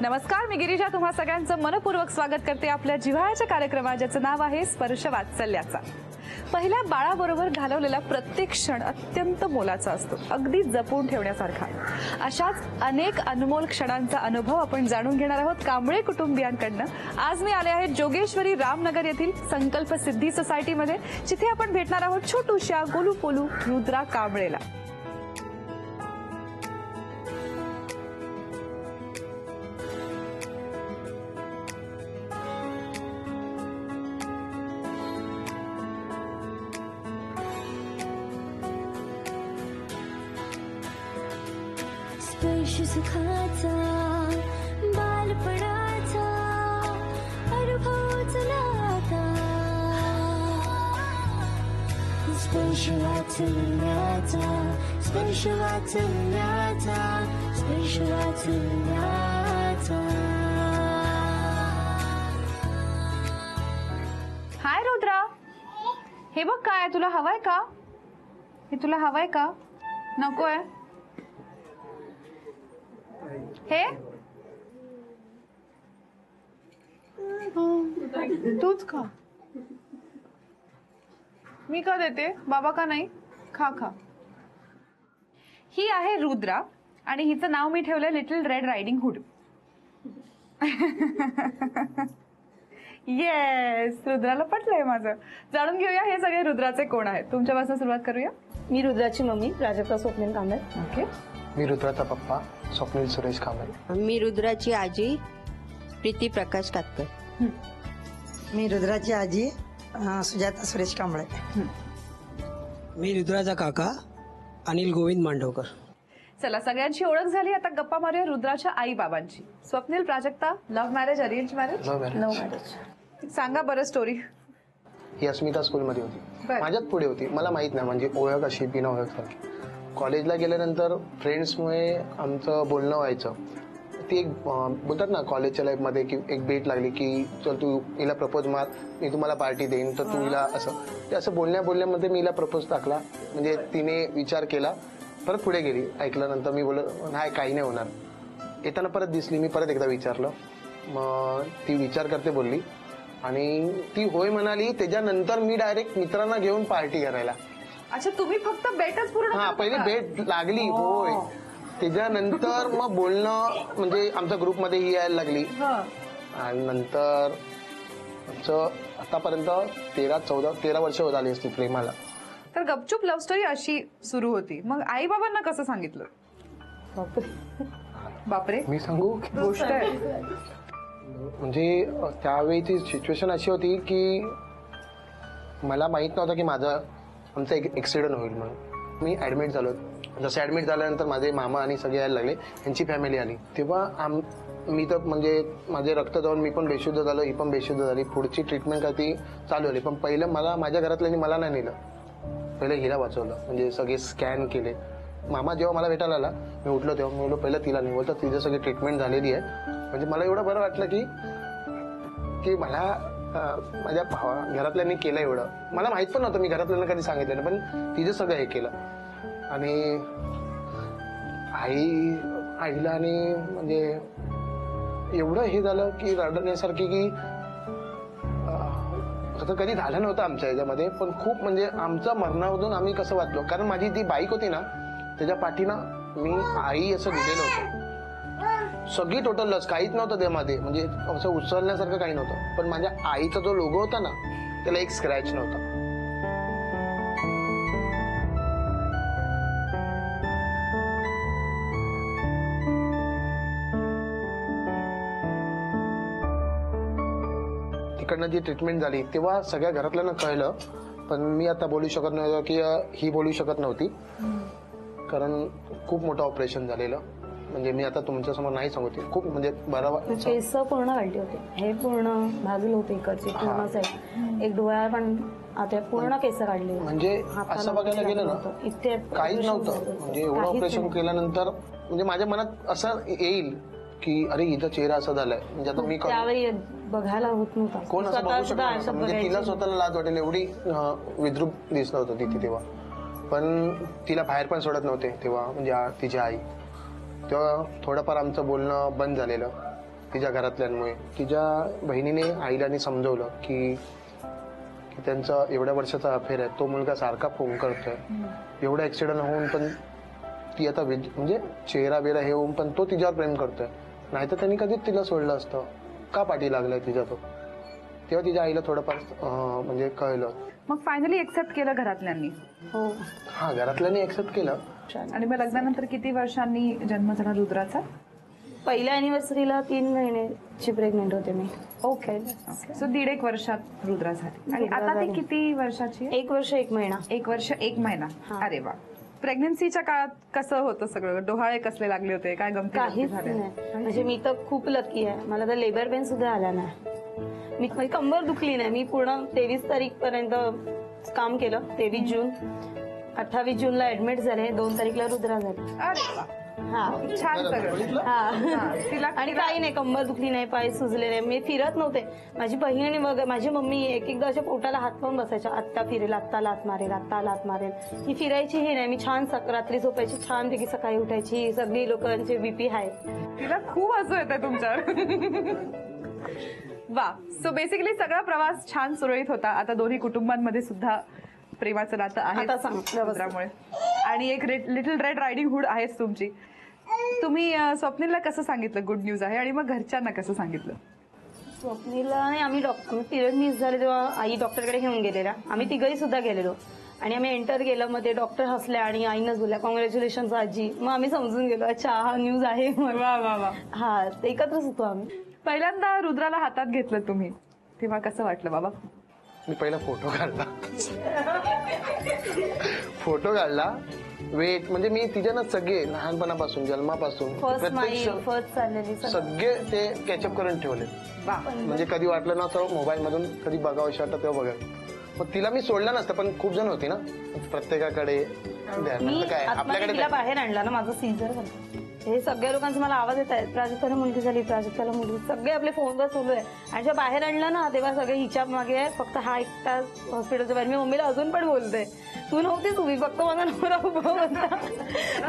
नमस्कार, मी गिरिजा तुम्हा सगळ्यांचं मनपूर्वक स्वागत करते आपल्या जिव्हाळ्याच्या कार्यक्रमात, ज्याचं नाव आहे स्पर्श वात्सल्याचा। पहिल्या बाळाबरोबर घालवलेला प्रत्येक क्षण अत्यंत मोलाचा असतो, अगदी जपून ठेवण्यासारखा। अशाच अनेक अनमोल क्षणांचा अनुभव आपण जाणून घेणार आहोत कांबळे कुटुंबियांकडनं। आज मी आले आहे जोगेश्वरी रामनगर येथील संकल्प सिद्धी सोसायटीमध्ये, जिथे आपण भेटणार आहोत छोटूशा गोलू पोलू रुद्रा कांबळेला। स्पर्श सुखाचा बालपणाचा अनुभवच नाता, स्पर्श वात्सल्याचा, स्पर्श वात्सल्याचा, स्पर्श वात्सल्याचा। हाय रुद्रा, हे बघ काय तुला हवंय का? हे तुला हवंय का? नकोय? हे तूच खा, मी का देते? बाबा का नाही? खा खा। ही आहे रुद्रा आणि हिचं नाव मी ठेवलंय little red riding hood. Yes, रुद्राला पटलंय माझं। जाणून घेऊया हे सगळे रुद्राचे कोण आहेत। तुमच्यापासून सुरुवात करूया। मी रुद्राची मम्मी प्राजक्ता स्वप्नील कांबळे। ओके। मी रुद्राचा पप्पा स्वप्नील सुरेश कांबळे। मी रुद्राची आजी प्रीती प्रकाश कातकर। मी रुद्राची आजी सुजाता सुरेश कांबळे। मी रुद्राचा काका अनिल गोविंद मांडवकर। चला, सगळ्यांची ओळख झाली, आता गप्पा मारूया रुद्राच्या आई बाबांची। Swapnil, Prajakta, love marriage, arrange marriage? Love marriage. सांगा बरं स्टोरी। ही अस्मिता स्कूलमध्ये होती, बरं. माझ्यात पुढे होती, मला माहित नाही म्हणजे ओळख अशी बिना ओळख सारखी। कॉलेजला गेल्यानंतर फ्रेंड्समुळे आमचं बोलणं व्हायचं। ती एक बोलतात ना कॉलेजच्या लाईफमध्ये की एक भेट लागली की चल तू हिला प्रपोज मार, मी तुम्हाला पार्टी देईन, तर तू हिला असं ते असं बोलण्यामध्ये मी हिला प्रपोज टाकला। म्हणजे तिने विचार केला, परत पुढे गेली, ऐकलं, नंतर मी बोललो नाही काही नाही होणार। येताना परत दिसली, मी परत एकदा विचारलं, मग ती विचार करते बोलली आणि ती होय म्हणाली। त्याच्यानंतर मी डायरेक्ट मित्रांना घेऊन पार्टी करायला। अच्छा, तुम्ही फक्त बेटच पूर्ण हा, पहिली बेट लागली होय, त्याच्यानंतर मग बोलणं म्हणजे आमच्या ग्रुपमध्ये ही यायला लागली आणि नंतर आमचं आतापर्यंत 13 वर्ष होत आली असती प्रेमाला। तर गपचूप लव्ह स्टोरी अशी सुरू होती। मग आई बाबांना कसं सांगितलं? बापरे, मी सांगू गोष्ट आहे। म्हणजे त्यावेळीची सिच्युएशन अशी होती की मला माहित नव्हतं की आमचा एक ऍक्सिडेंट होईल म्हणून। मी ऍडमिट झालो। जसं ऍडमिट झाल्यानंतर माझे मामा आणि सगळे यायला लागले, यांची फॅमिली आली, तेव्हा मी तर म्हणजे माझे रक्त जाऊन मी पण बेशुद्ध झालो, ही पण बेशुद्ध झाली। पुढची ट्रीटमेंट काय ती चालू झाली, पण पहिलं माझ्या घरातल्यांनी मला नाही नेलं, पहिलं हिला वाचवलं। म्हणजे सगळे स्कॅन केले। मामा जेव्हा मला भेटायला आला, मी उठलो तेव्हा मी बोललो पहिलं तिला नाही, बोलतो तिची सगळी ट्रीटमेंट झालेली आहे। म्हणजे मला एवढं बरं वाटलं की मला माझ्या घरातल्यांनी केलं एवढं। मला माहित पण नव्हतं, मी घरातल्यांना कधी सांगितलं नाही, पण तिचं सगळं हे केलं। आणि आईला आणि म्हणजे एवढं हे झालं की रडण्यासारखी की असं कधी झालं नव्हतं आमच्या ह्याच्यामध्ये। पण खूप म्हणजे आमच्या मरणामधून आम्ही कसं वाचलो, कारण माझी ती बाईक होती ना, त्याच्या पाठीनं मी आई असं लिहिलेलं होतं, सगळी टोटल लस, काहीच नव्हतं त्यामध्ये, म्हणजे असं उचलण्यासारखं काही नव्हतं। पण माझ्या आईचा जो लोगो होता ना, त्याला एक स्क्रॅच नव्हता। तिकडनं जी ट्रीटमेंट झाली तेव्हा सगळ्या घरातल्यांना कळलं, पण मी आता बोलू शकत नव्हतं की ही बोलू शकत नव्हती, कारण खूप मोठं ऑपरेशन झालेलं। म्हणजे मी आता तुमच्या समोर नाही सांगते, खूप म्हणजे बरं। केस पूर्ण काढली होती, हे पूर्ण भाजलं होतं इकडची पूर्ण साईड, एक डोळ्या पण आता पूर्ण केस काढली। म्हणजे असं बघायला गेलं ना, काहीच नव्हतं। म्हणजे एवढं ऑपरेशन केल्यानंतर म्हणजे माझ्या मनात असं येईल की अरे हिचा चेहरा असा झालाय, म्हणजे आता मी त्यावेळी बघायला होत नव्हता, कोण असं बघू शकतो, म्हणजे तिला स्वतःला लाज वाटेल एवढी विद्रूप दिसत होतं तिथे तेव्हा। पण तिला बाहेर पण सोडत नव्हते तेव्हा, म्हणजे तिची आई। तेव्हा थोडंफार आमचं बोलणं बंद झालेलं, तिच्या घरातल्यांमुळे. तिच्या बहिणीने आईला समजवलं की त्यांचा एवढ्या वर्षाचा अफेअर आहे, तो मुलगा सारखा फोन करतोय, एवढा ऍक्सिडेंट होऊन पण ती आता म्हणजे चेहरा बिरा हे होऊन पण तो तिच्यावर प्रेम करतोय, नाहीतर त्यांनी कधीच तिला सोडलं असतं, का पाठी लागलाय तिच्या तो. तेव्हा तिच्या आईला थोडंफार म्हणजे कळलं. मग फायनली एक्सेप्ट केलं घरातल्यांनी? हो. हा, घरातल्यांनी एक्सेप्ट केलं. आणि मग लग्नानंतर किती वर्षांनी जन्म झाला रुद्राचा? पहिल्या अॅनिव्हर्सरीला 3 महिन्याची प्रेग्नेंट होते मी. ओके. सो 1.5 वर्षात रुद्रा झाली. आणि आता ती किती वर्षाची आहे? 1 वर्ष 1 महिना. 1 वर्ष 1 महिना. हा. अरे वा. प्रेग्नन्सीच्या काळात कसं होतं सगळं? डोहाळे कसले लागले होते? काय गमती काहीच झाले? नाही. म्हणजे मी तर खूप लकी आहे, मला तर लेबर पेन सुद्धा आला नाही. मी माझी कंबर दुखली नाही. मी पूर्ण 23 तारीख पर्यंत काम केलं. 23 जून, 28 जूनला ऍडमिट झाले, 2 तारीखला रुद्रा झाली. अरे वा. हा. छान सगळं. हा. तिला आणि काही नाही, कंबर दुखली नाही, पाय सुजले नाही, मी फिरत नव्हते. माझी बहीण आणि मग माझी मम्मी एकदा अशा पोटाला हात लावून बसायच्या, आत्ता फिरेल, आत्ता लात मारेल, आत्ता लात मारेल. ही फिरायची हे नाही. मी छान रात्री झोपायची, छान पैकी सकाळी उठायची. सगळी लोकांचे बीपी हाय. तिला खूप हसू येतं तुमच्यावर. वा. सो बेसिकली सगळा प्रवास छान सुरळीत होता. आता दोन्ही कुटुंबांमध्ये सुद्धा प्रेमाचं नातं आहे आता सांग, रुद्रामुळे. आणि एक लिटिल रेड रायडिंग हुड आहेच तुमची. तुम्ही स्वप्नीलला कसं सांगितलं गुड न्यूज आहे, आणि मग घरच्यांना कसं सांगितलं? स्वप्नीला आणि आम्ही पिरियड मिस झाले तेव्हा आई डॉक्टरकडे घेऊन गेलेल्या. आम्ही तिघही सुद्धा गेलेलो आणि आम्ही एंटर केलं. मग ते डॉक्टर हसल्या आणि आईनंच बोलल्या कॉंग्रॅच्युलेशन आजी. मग आम्ही समजून गेलो, अच्छा हा न्यूज आहे. वा वा वा. हा, एकत्रच होतो आम्ही. पहिल्यांदा रुद्राला हातात घेतलं तुम्ही, तेव्हा कसं वाटलं बाबा? मी पहिला फोटो काढला. फोटो काढला वेट म्हणजे मी तिच्यानं सगळे लहानपणापासून जन्मापासून फर्स्ट प्रत्येक माईल, फर्स्ट चाललेली सगळे ते कॅचअप करून ठेवले. वा. म्हणजे कधी वाटलं ना तर मोबाईल मधून कधी बघावं वाटतं तेव्हा बघा. मग तिला मी सोडलं नसतं, पण खूप जण होती ना प्रत्येकाकडे ध्यान. मी आता काय आतमध्ये आपल्याकडे तिला बाहेर आणला ना, माझं सीझर झालं. हे सगळ्या लोकांचे मला आवाज येत आहेत, प्राजक्ताला मुलगी झाली, प्राजक्ताला मुलगी, सगळे आपले फोनवर चालू आहे. आणि जेव्हा बाहेर आणलं ना तेव्हा सगळे हिच्या मागे आहे, फक्त हा एकटा हॉस्पिटलच्या बाहेर. मी मम्मीला अजून पण बोलते, तू नव्हतीच उभी, फक्त माझा नवरा उभा होता.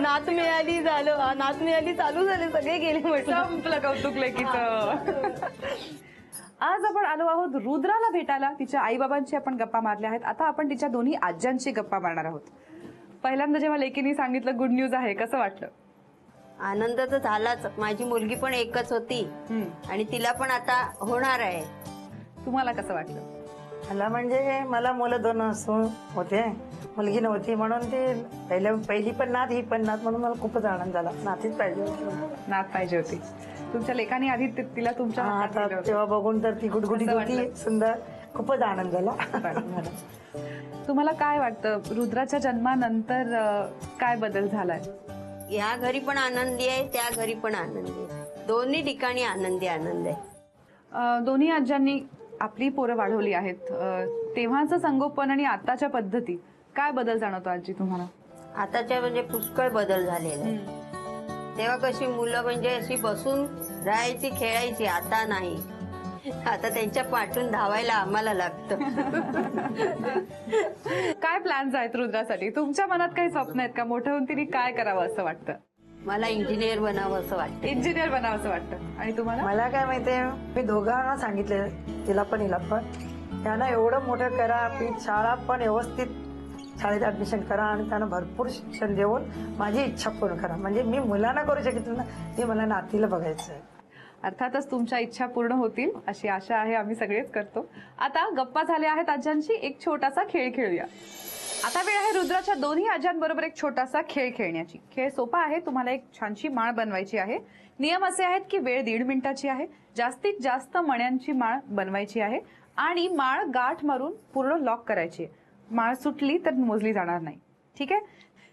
नात मिळाली, झालं, नात मिळाली, चालू झाले, सगळे गेले, म्हटलं संपलं कौतुक लेकीचं. आज आपण आलो आहोत रुद्राला भेटायला. तिच्या आईबाबांची आपण गप्पा मारल्या आहेत. आता आपण तिच्या दोन्ही आज्यांची गप्पा मारणार आहोत. पहिल्यांदा जेव्हा लेकीने सांगितलं गुड न्यूज आहे, कसं वाटलं? आनंद तर झालाच. माझी मुलगी पण एकच होती आणि तिला पण आता होणार आहे. तुम्हाला कसं वाटलं? मला म्हणजे मला मुलं 2 असून होते, मुलगी नव्हती, म्हणून ते पहिली पण नात, ही पण नात, म्हणून मला खूपच आनंद झाला. नातीच पाहिजे होती. नात पाहिजे होती. तुमच्या लेकाने आधी तिला तुमच्या हातात आता दिलं होतं. तेव्हा बघून तर ती गुडगुडीत कसं होती, वाटलं? सुंदर, खूपच आनंद झाला. तुम्हाला काय वाटतं रुद्राच्या जन्मानंतर काय बदल झालाय? या घरी पण आनंदी आहे, त्या घरी पण आनंदी आहे. दोन्ही ठिकाणी आनंदी आनंद आहे. दोन्ही आज्यांनी आपली पोरं वाढवली आहेत. तेव्हाचं संगोपन आणि आताच्या पद्धती काय बदल जाणवतो आजी तुम्हाला? आताच्या म्हणजे पुष्कळ बदल झालेला आहे. तेव्हा कशी मुलं म्हणजे अशी बसून राहायची, खेळायची, आता नाही. आता त्यांच्या पाठून धावायला आम्हाला लागतं. काय प्लॅन्स आहेत रुद्रासाठी? तुमच्या मनात काही स्वप्न आहेत का? मोठं होऊन तिने काय करावं असं वाटतं? मला इंजिनियर बनावं असं वाटतं. इंजिनियर बनावं असं वाटतं. आणि तुम्हाला? मला काय माहितीये, मी दोघांना सांगितले, तिला पण हिला पण, त्यांना एवढं मोठं करा की शाळा पण व्यवस्थित शाळेत ऍडमिशन करा आणि त्यांना भरपूर शिक्षण देऊन माझी इच्छा पूर्ण करा. म्हणजे मी मुलांना करू शकत ना, ते मला नातीला बघायचं आहे. अर्थातच तुमच्या इच्छा पूर्ण होतील अशी आशा आहे, आम्ही सगळेच करतो. आता गप्पा झाल्या आहेत आज्यांची, एक छोटासा खेळ खेळूया. आता वेळ आहे रुद्राच्या दोन्ही आज्यांबरोबर एक छोटासा खेळ खेळण्याची. खेळ सोपा आहे. तुम्हाला एक छानशी माळ बनवायची आहे. नियम असे आहेत की वेळ 1.5 मिनिटाची आहे. जास्तीत जास्त मण्यांची माळ बनवायची आहे आणि माळ गाठ मारून पूर्ण लॉक करायची आहे. माळ सुटली तर मोजली जाणार नाही. ठीक आहे?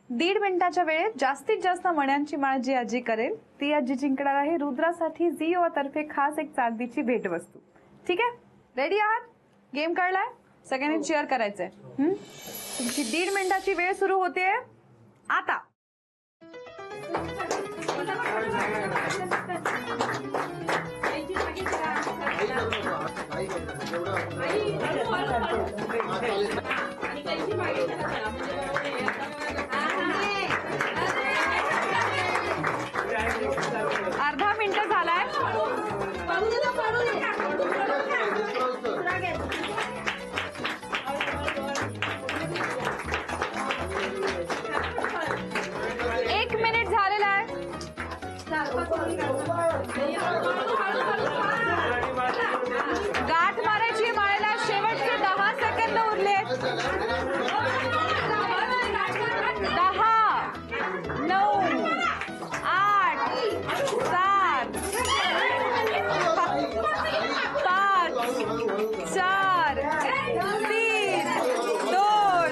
1.5 मिनिटाच्या वेळेत जास्तीत जास्त मण्यांची माळ जी आजी करेल ती आजी जिंकणार आहे रुद्रासाठी झिओ तर्फे खास एक चांदीची भेटवस्तू. ठीक आहे? रेडी आहात? गेम कळलाय? सगळ्यांनी चेअर करायचंय. तुमची 1.5 मिनिटाची वेळ सुरू होते आता. अर्धा मिनिट झालाय. एक मिनिट झालेला आहे. गाठ मारायची माळेला. शेवटचे 10 सेकंद उरले. 10, 9, 8, 7, 5, 4, 3, 2,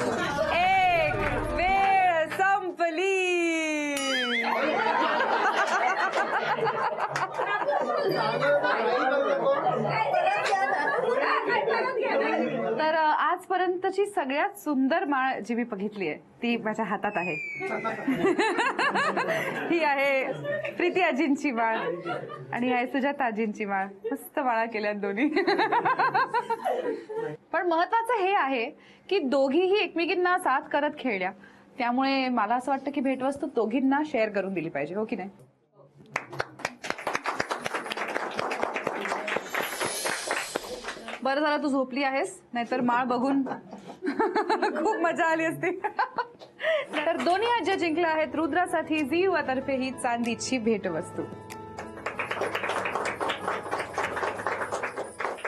1. वेळ संपली. तर आजपर्यंतची सगळ्यात सुंदर माळ जी मी बघितली आहे ती माझ्या हातात आहे. ही आहे प्रीती आजींची माळ आणि आहे सुजाता आजींची माळ. मस्त माळा केल्यात दोन्ही. पण महत्वाचं हे आहे की दोघीही एकमेकींना साथ करत खेळल्या. त्यामुळे मला असं वाटतं की भेटवस्तू दोघींना शेअर करून दिली पाहिजे. हो की नाही? बरं झालं तू झोपली आहेस, नाहीतर माळ बघून खूप मजा आली असती. तर दोन्ही आज्या जिंकल्या आहेत रुद्रासाठी झी युवातर्फे ही चांदीची भेटवस्तू.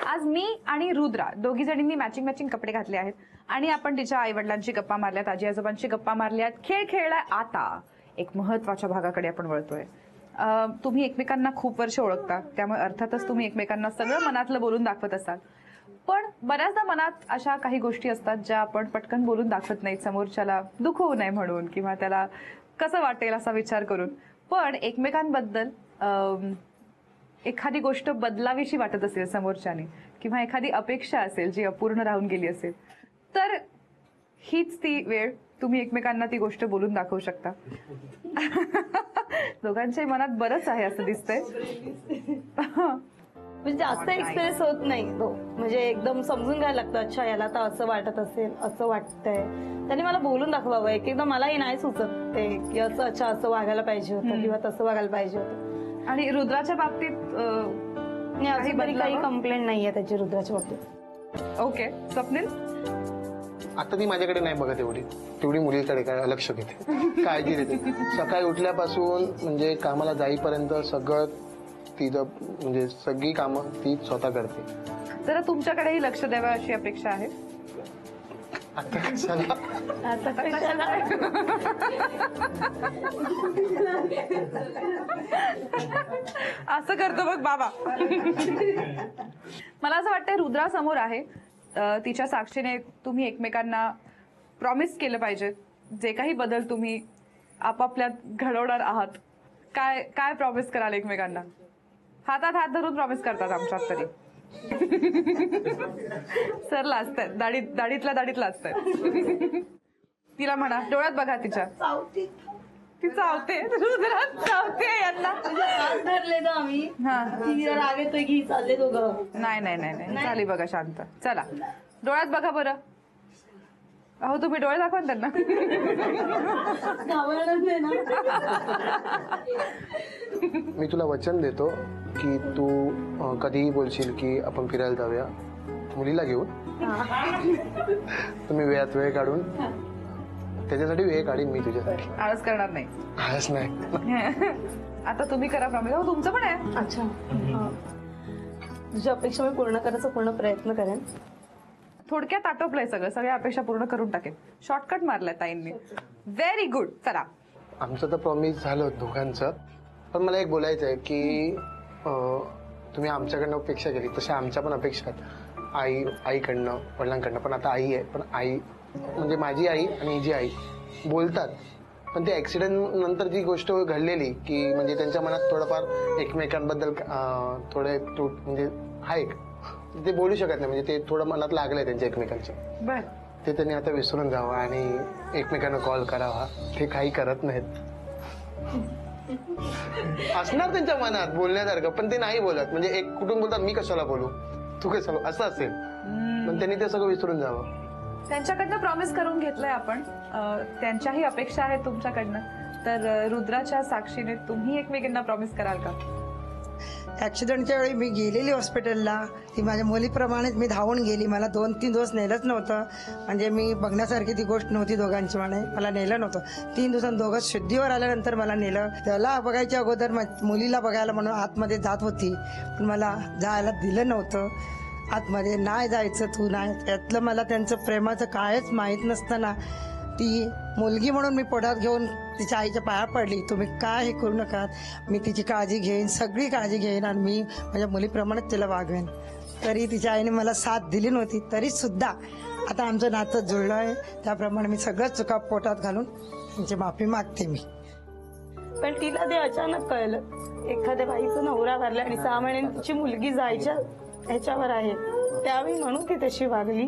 आज मी आणि रुद्रा दोघी जणींनी मॅचिंग कपडे घातले आहेत आणि आपण तिच्या आई वडिलांची गप्पा मारल्यात, आजी आजोबांची गप्पा मारल्यात, खेळ खेळलाय. आता एक महत्वाच्या भागाकडे आपण वळतोय. तुम्ही एकमेकांना खूप वर्ष ओळखता, त्यामुळे अर्थातच तुम्ही एकमेकांना सगळं मनातलं बोलून दाखवत असाल. पण बऱ्याचदा मनात अशा काही गोष्टी असतात ज्या आपण पटकन बोलून दाखवत नाहीत, समोरच्याला दुःख होऊ नये म्हणून किंवा त्याला कसं वाटेल असा विचार करून. पण एकमेकांबद्दल एखादी गोष्ट बदलावीशी वाटत असेल समोरच्याने किंवा एखादी अपेक्षा असेल जी अपूर्ण राहून गेली असेल, तर हीच ती वेळ. तुम्ही एकमेकांना ती गोष्ट बोलून दाखवू शकता. दोघांच्याही मनात बरंच आहे असं दिसतंय. म्हणजे जास्त एक्सपिरियन्स होत नाही तो. म्हणजे एकदम समजून घ्यायला लागतं. अच्छा याला तर असं वाटत असेल, असं वाटतंय, त्याने मला बोलून दाखवावं. एक एकदा मलाही नाही सुचत ते की असं अच्छा असं वागायला पाहिजे होतं किंवा तसं वागायला पाहिजे होतं. आणि रुद्राच्या बाबतीत अजून तरी काही कंप्लेंट नाहीये त्याची रुद्राच्या बाबतीत. ओके. स्वप्नील? आता ती माझ्याकडे नाही बघत तेवढी मुलीकडे काय लक्ष देते, काळजी देते. सकाळी उठल्यापासून म्हणजे कामाला जाईपर्यंत सगळं तिचं म्हणजे सगळी कामं ती स्वतः करते. जरा तुमच्याकडेही लक्ष द्यावं अशी अपेक्षा आहे. आता कशाला? आता कशाला? असं करतो बघ बाबा. मला असं वाटतंय रुद्रा समोर आहे. तिच्या साक्षीने तुम्ही एकमेकांना प्रॉमिस केलं पाहिजे जे काही बदल तुम्ही आपापल्यात घडवणार आहात. काय काय प्रॉमिस कराल एकमेकांना? हातात हात धरून प्रॉमिस करतात आमच्यात तरी. सर लाजतायत, दाढीतल्या दाढीत लाजतायत. तिला म्हणा, डोळ्यात बघा तिच्या. ती चावते, रुद्रात चावते यांना. धरले ना आम्ही. हा. ती राग येतोय की चालले दोघं. नाही नाही नाही नाही झाली बघा शांत. चला डोळ्यात बघा बरं. अहो तुम्ही डोळे दाखवा ना त्यांना. घाबरणारच नाही ना. मी तुला वचन देतो की तू कधीही बोलशील की आपण फिरायला जाऊया मुलीला घेऊन, तुम्ही वेळात वेळ काढून त्याच्यासाठी वेळ काढीन मी तुझ्यासाठी. आळस करणार नाही. आळस नाही. आता तुम्ही करा प्रॉमिस. हो तुमचं पण आहे. अच्छा. तुझी अपेक्षा मी पूर्ण करायचा पूर्ण प्रयत्न करेन. थोडक्यात आटोपलंय सगळं. सगळ्या अपेक्षा पूर्ण करून टाकेन. शॉर्टकट मारलाय ताईंनी. Very good. चला. आमचं तर प्रॉमिस झालं दोघांचं. पण मला एक बोलायचं आहे की तुम्ही आमच्याकडनं अपेक्षा केली तशा आमच्या पण अपेक्षा आहेत आईकडनं वडिलांकडनं. पण आता आई आहे, पण आई म्हणजे माझी आई आणि हिची आई बोलतात. पण ते ऍक्सिडेंट नंतर जी गोष्ट घडलेली की म्हणजे त्यांच्या मनात थोडंफार एकमेकांबद्दल थोडे म्हणजे आहे, ते बोलू शकत नाही. म्हणजे ते थोडं मनात लागलंय त्यांच्या एकमेकांच्या. बर. ते त्यांनी आता विसरून जावं आणि एकमेकांना कॉल करावा. ते काही करत नाहीत. असणार त्यांच्या मनात बोलण्यासारखं, पण ते नाही बोलत. म्हणजे एक कुटुंब बोलतात मी कशाला बोलू, तू कशाला, असं असेल. पण त्यांनी ते सगळं विसरून जावं. त्यांच्याकडनं प्रॉमिस करून घेतलंय आपण. त्यांच्याही अपेक्षा आहेत तुमच्याकडनं. तर रुद्राच्या साक्षीने तुम्ही एकमेकांना प्रॉमिस कराल का? ॲक्सिडेंटच्या वेळी मी गेलेली हॉस्पिटलला, ती माझ्या मुलीप्रमाणेच मी धावून गेली. मला 2-3 दिवस नेलंच नव्हतं, म्हणजे मी बघण्यासारखी ती गोष्ट नव्हती दोघांची, म्हणे मला नेलं नव्हतं. 3 दिवसांनी दोघं शुद्धीवर आल्यानंतर मला नेलं. त्याला बघायच्या अगोदर मुलीला बघायला म्हणून आतमध्ये जात होती, पण मला जायला दिलं नव्हतं. आतमध्ये नाही जायचं, तू नाही. त्यातलं मला त्यांचं प्रेमाचं कायच माहीत नसताना ती मुलगी म्हणून मी पोटात घेऊन तिच्या आईच्या पाया पडली. तुम्ही काय हे करू नका, मी तिची काळजी घेईन, सगळी काळजी घेईन आणि मी माझ्या मुलीप्रमाणेच तिला वागवेन. तरी तिच्या आईने मला साथ दिली नव्हती, तरी सुद्धा आता आमचं नातं जुळलं आहे. त्याप्रमाणे मी सगळं चुका पोटात घालून त्यांची माफी मागते मी. पण तिला ते अचानक कळलं, एखाद्या बाईचा नवरा वारला आणि 6 महिन्यांनी तिची मुलगी जायच्या ह्याच्यावर आहे. त्यावेळी म्हणून ती तशी वागली,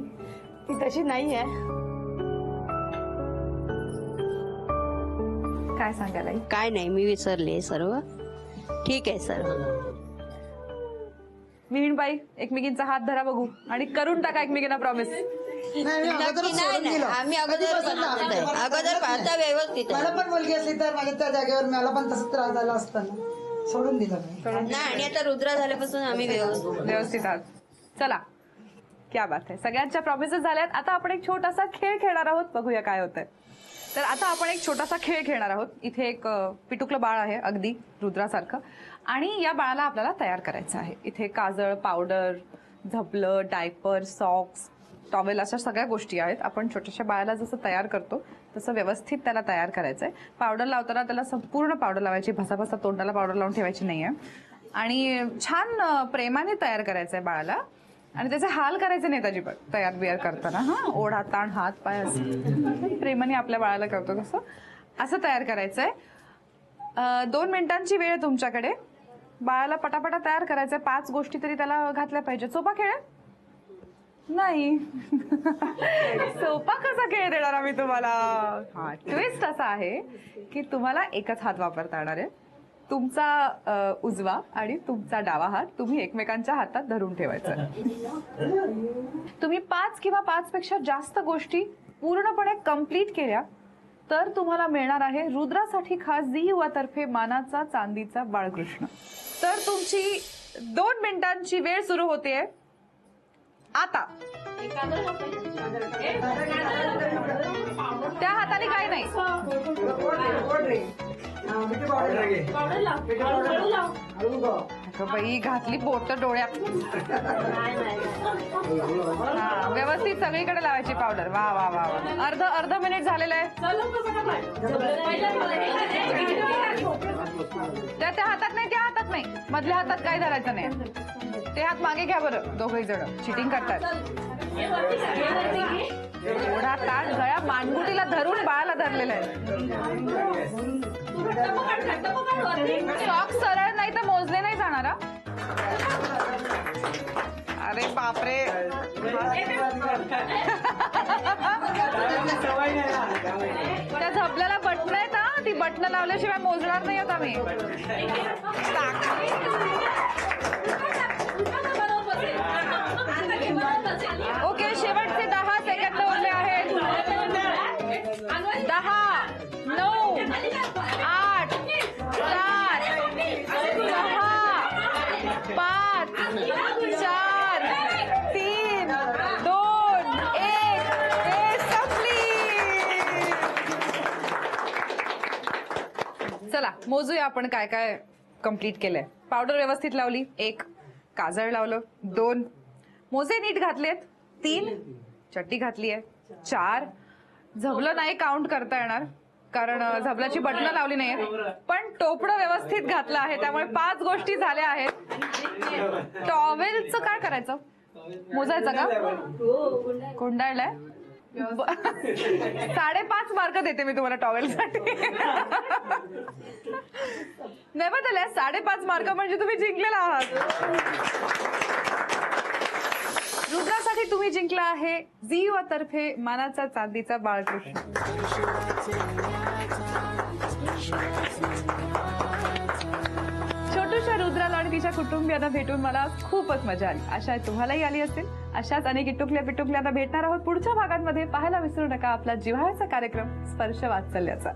ती तशी नाही आहे. काय सांगाल आई? काय नाही, मी विसरले सर्व. ठीक आहे सर. विहीणबाई, एकमेकींचा हात धरा बघू आणि करून टाका एकमेकींना प्रॉमिस. नाही, मी अगोदरच सोडून दिलं. आम्ही अगोदर पाहता व्यवस्थित आहे. मला पण मुलगी असली तर माझ्या त्या जागेवर मला पण तसंच त्रास झाला असता ना. सोडून दिलं मी. नाही, आणि आता रुद्रा झाल्यापासून आम्ही व्यवस्थित आहात. चला, क्या बात आहे. सगळ्यांच्या प्रॉमिसेस झाल्यात. आता आपण एक छोटासा खेळ खेळणार आहोत, बघूया काय होतंय. तर आता आपण एक छोटासा खेळ खेळणार आहोत. इथे एक पिटुकलं बाळ आहे, अगदी रुद्रासारखं, आणि या बाळाला आपल्याला तयार करायचं आहे. इथे काजळ, पावडर, झबलं, डायपर, सॉक्स, टॉवेल अशा सगळ्या गोष्टी आहेत. आपण छोट्याशा बाळाला जसं तयार करतो तसं व्यवस्थित त्याला तयार करायचं आहे. पावडर लावताना त्याला संपूर्ण पावडर लावायची, भसाभसा तोंडाला पावडर लावून ठेवायची नाही आहे. आणि छान प्रेमाने तयार करायचं आहे बाळाला, आणि त्याचे हाल करायचे नाहीत अजिबात तयार बियार करताना. हा, ओढा ताण, हात पाय असं प्रेमाने आपल्या बाळाला करतो तसं असं तयार करायचं आहे. 2 मिनिटांची वेळ आहे तुमच्याकडे. बाळाला पटापटा तयार करायचंय. 5 गोष्टी तरी त्याला घातल्या पाहिजे. सोपा खेळ नाही. सोपा कसा खेळ देणार आम्ही तुम्हाला? हा, ट्विस्ट असा आहे की तुम्हाला एकच हात वापरता येणार आहे. तुमचा उजवा आणि तुमचा डावा हात तुम्ही एकमेकांच्या हातात धरून ठेवायचा. तुम्ही 5 किंवा 5 पेक्षा जास्त गोष्टी पूर्णपणे कंप्लीट केल्या तर तुम्हाला मिळणार आहे रुद्रासाठी खास झी युवा तर्फे मानाचा चांदीचा बाळकृष्ण. तर तुमची 2 मिनिटांची वेळ सुरू होते आता. त्या हाताने काय नाही. बाई, घातली बोट डोळ्यात. व्यवस्थित सगळीकडे लावायची पावडर. वा वा वा वा. अर्ध मिनिट झालेलं आहे. त्या हातात नाही, त्या हातात नाही, मधल्या हातात काय धरायचं नाही. ते हात मागे घ्या बरं. दोघही जण चिटिंग करतात. ओढा ताट गळ्या मानगुटीला धरून बाळाला धरलेलं आहे. सॉक्स सरळ नाही तर मोजले नाही जाणार. अरे बापरे. त्या झबल्याला बटणं आहेत हा. ती बटणं लावल्याशिवाय मोजणार नाही होत आम्ही. ओके, शेवटचे 10 सेकंद उरले आहेत. 10, 9, 8, 7, 6, 5, 4, 3, 2, 1. संपली. चला मोजूया आपण काय काय कंप्लीट केलंय. पावडर व्यवस्थित लावली 1, काजळ लावलं 2, मोजे नीट घातलेत 3, चट्टी घातली आहे 4, झबलं नाही काउंट करता येणार कारण झबल्याची बटणं लावली नाहीये, पण टोपडं व्यवस्थित घातलं आहे त्यामुळे 5 गोष्टी झाल्या आहेत. टॉवेलचं काय करायचं? मोजायचं का? गुंडाळलाय. 5.5 मार्क देते मी तुम्हाला टॉवेलसाठी. नेव्हरदलेस 5.5 मार्क म्हणजे तुम्ही जिंकलेला आहात. रुद्रासाठी तुम्ही जिंकला आहे झी युवा तर्फे मानाचा चांदीचा बाळकृष्ण. छोटूशा रुद्राला आणि तिच्या कुटुंबियांना भेटून मला खूपच मजा आली. आशा तुम्हालाही आली असेल. अशाच अनेक इटुकल्या भेटणार आहोत पुढच्या भागांमध्ये. पाहायला विसरू नका आपला जिव्हाळ्याचा कार्यक्रम स्पर्श वात्सल्याचा.